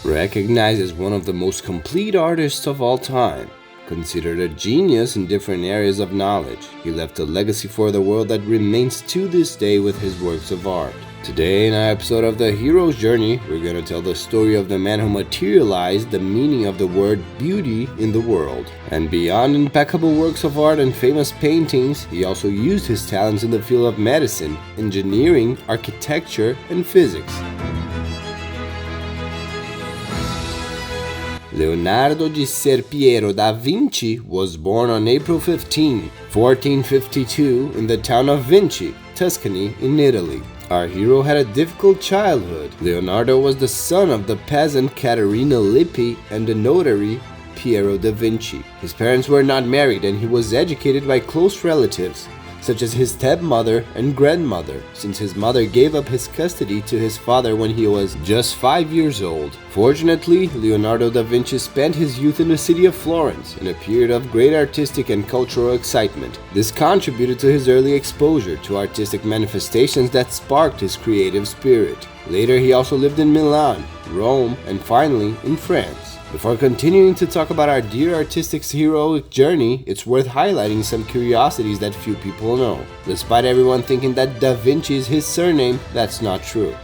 Recognized as one of the most complete artists of all time, considered a genius in different areas of knowledge, he left a legacy for the world that remains to this day with his works of art. Today in our episode of The Hero's Journey, we're going to tell the story of the man who materialized the meaning of the word beauty in the world. And beyond impeccable works of art and famous paintings, he also used his talents in the field of medicine, engineering, architecture, and physics. Leonardo da Vinci was born on April 15, 1452 in the town of Vinci, Tuscany in Italy. Our hero had a difficult childhood. Leonardo was the son of the peasant Caterina Lippi and the notary Piero da Vinci. His parents were not married and he was educated by close relatives, such as his stepmother and grandmother, since his mother gave up his custody to his father when he was just 5 years old. Fortunately, Leonardo da Vinci spent his youth in the city of Florence, in a period of great artistic and cultural excitement. This contributed to his early exposure to artistic manifestations that sparked his creative spirit. Later, he also lived in Milan, Rome, and finally in France. Before continuing to talk about our dear artistic's heroic journey, it's worth highlighting some curiosities that few people know. Despite everyone thinking that Da Vinci is his surname, that's not true.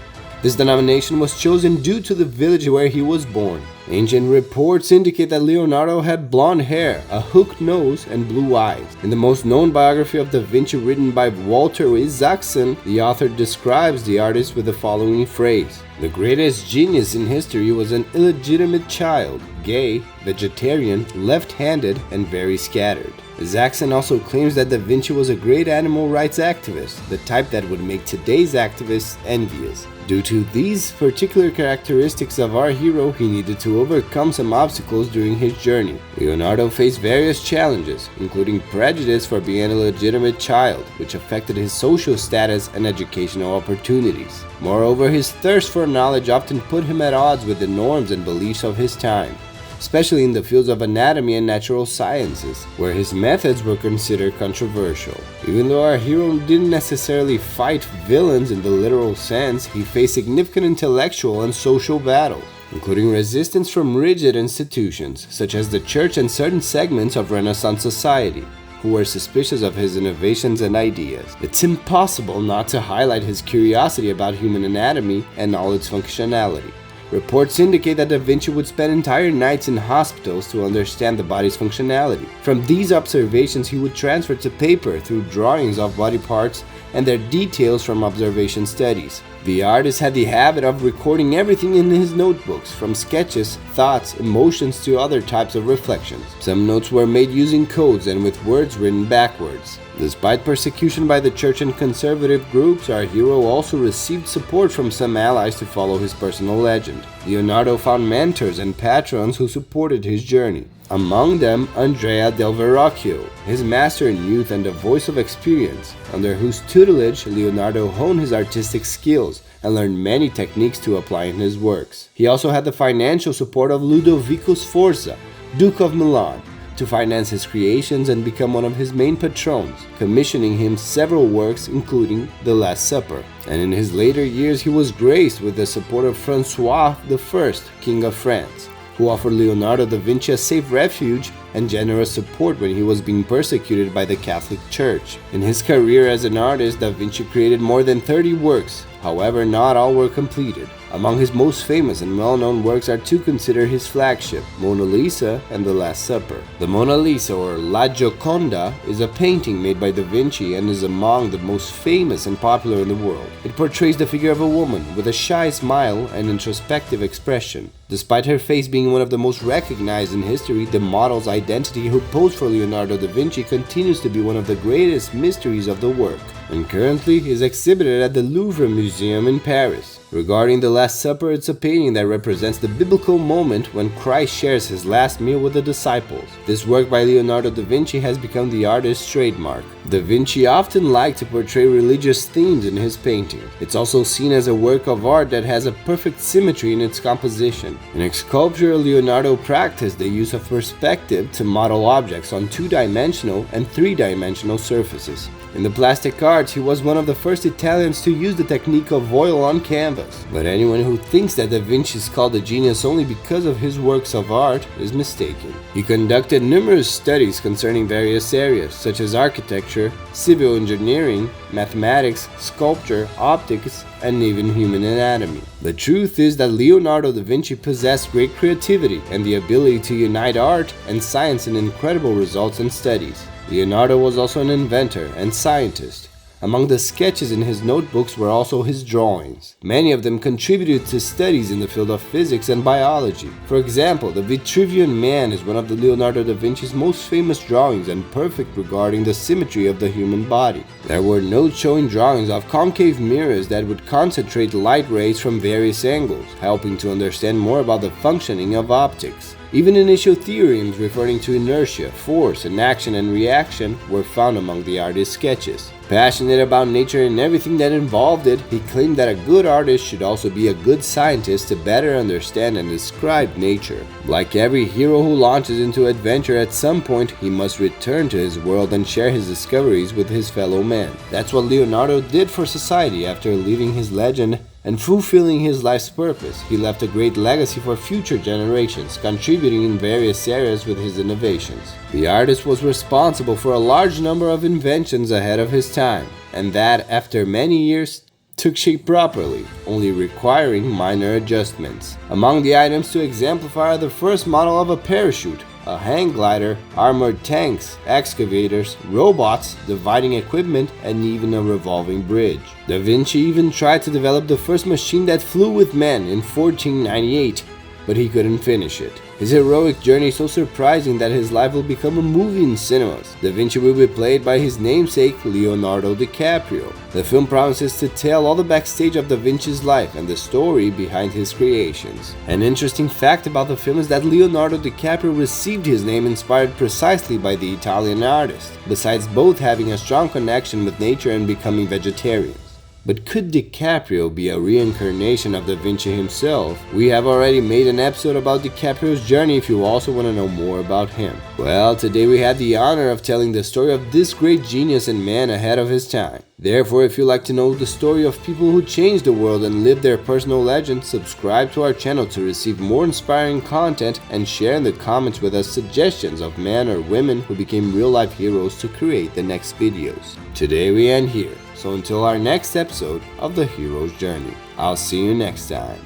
This denomination was chosen due to the village where he was born. Ancient reports indicate that Leonardo had blonde hair, a hooked nose, and blue eyes. In the most known biography of Da Vinci written by Walter Isaacson, the author describes the artist with the following phrase: "The greatest genius in history was an illegitimate child, gay, vegetarian, left-handed, and very scattered." Isaacson also claims that Da Vinci was a great animal rights activist, the type that would make today's activists envious. Due to these particular characteristics of our hero, he needed to overcome some obstacles during his journey. Leonardo faced various challenges, including prejudice for being an illegitimate child, which affected his social status and educational opportunities. Moreover, his thirst for knowledge often put him at odds with the norms and beliefs of his time, especially in the fields of anatomy and natural sciences, where his methods were considered controversial. Even though our hero didn't necessarily fight villains in the literal sense, he faced significant intellectual and social battles, including resistance from rigid institutions, such as the church and certain segments of Renaissance society, who were suspicious of his innovations and ideas. It's impossible not to highlight his curiosity about human anatomy and all its functionality. Reports indicate that Da Vinci would spend entire nights in hospitals to understand the body's functionality. From these observations, he would transfer to paper through drawings of body parts and their details from observation studies. The artist had the habit of recording everything in his notebooks, from sketches, thoughts, emotions to other types of reflections. Some notes were made using codes and with words written backwards. Despite persecution by the church and conservative groups, our hero also received support from some allies to follow his personal legend. Leonardo found mentors and patrons who supported his journey. Among them, Andrea del Verrocchio, his master in youth and a voice of experience, under whose tutelage Leonardo honed his artistic skills and learned many techniques to apply in his works. He also had the financial support of Ludovico Sforza, Duke of Milan, to finance his creations and become one of his main patrons, commissioning him several works including The Last Supper. And in his later years he was graced with the support of Francois I, King of France, who offered Leonardo da Vinci a safe refuge and generous support when he was being persecuted by the Catholic Church. In his career as an artist, Da Vinci created more than 30 works. However, not all were completed. Among his most famous and well-known works are two considered his flagship, Mona Lisa and The Last Supper. The Mona Lisa, or La Gioconda, is a painting made by Da Vinci and is among the most famous and popular in the world. It portrays the figure of a woman with a shy smile and introspective expression. Despite her face being one of the most recognized in history, the model's identity who posed for Leonardo da Vinci continues to be one of the greatest mysteries of the work, and currently is exhibited at the Louvre Museum in Paris. Regarding The Last Supper, it's a painting that represents the biblical moment when Christ shares his last meal with the disciples. This work by Leonardo da Vinci has become the artist's trademark. Da Vinci often liked to portray religious themes in his painting. It's also seen as a work of art that has a perfect symmetry in its composition. In sculpture, Leonardo practiced the use of perspective to model objects on two-dimensional and three-dimensional surfaces. In the plastic arts, he was one of the first Italians to use the technique of oil on canvas. canvas. But anyone who thinks that Da Vinci is called a genius only because of his works of art is mistaken. He conducted numerous studies concerning various areas, such as architecture, civil engineering, mathematics, sculpture, optics, and even human anatomy. The truth is that Leonardo da Vinci possessed great creativity and the ability to unite art and science in incredible results and studies. Leonardo was also an inventor and scientist. Among the sketches in his notebooks were also his drawings. Many of them contributed to studies in the field of physics and biology. For example, the Vitruvian Man is one of the Leonardo da Vinci's most famous drawings and perfect regarding the symmetry of the human body. There were notes showing drawings of concave mirrors that would concentrate light rays from various angles, helping to understand more about the functioning of optics. Even initial theorems referring to inertia, force, and action and reaction were found among the artist's sketches. Passionate about nature and everything that involved it, he claimed that a good artist should also be a good scientist to better understand and describe nature. Like every hero who launches into adventure, at some point he must return to his world and share his discoveries with his fellow men. That's what Leonardo did for society after leaving his legend and fulfilling his life's purpose. He left a great legacy for future generations, contributing in various areas with his innovations. The artist was responsible for a large number of inventions ahead of his time, and that, after many years, took shape properly, only requiring minor adjustments. Among the items to exemplify are the first model of a parachute, a hang glider, armored tanks, excavators, robots, dividing equipment, and even a revolving bridge. Da Vinci even tried to develop the first machine that flew with men in 1498, but he couldn't finish it. His heroic journey is so surprising that his life will become a movie in cinemas. Da Vinci will be played by his namesake, Leonardo DiCaprio. The film promises to tell all the backstage of Da Vinci's life and the story behind his creations. An interesting fact about the film is that Leonardo DiCaprio received his name inspired precisely by the Italian artist, besides both having a strong connection with nature and becoming vegetarians. But could DiCaprio be a reincarnation of Da Vinci himself? We have already made an episode about DiCaprio's journey if you also want to know more about him. Well, today we had the honor of telling the story of this great genius and man ahead of his time. Therefore, if you like to know the story of people who changed the world and lived their personal legends, subscribe to our channel to receive more inspiring content and share in the comments with us suggestions of men or women who became real-life heroes to create the next videos. Today we end here. So until our next episode of The Hero's Journey, I'll see you next time.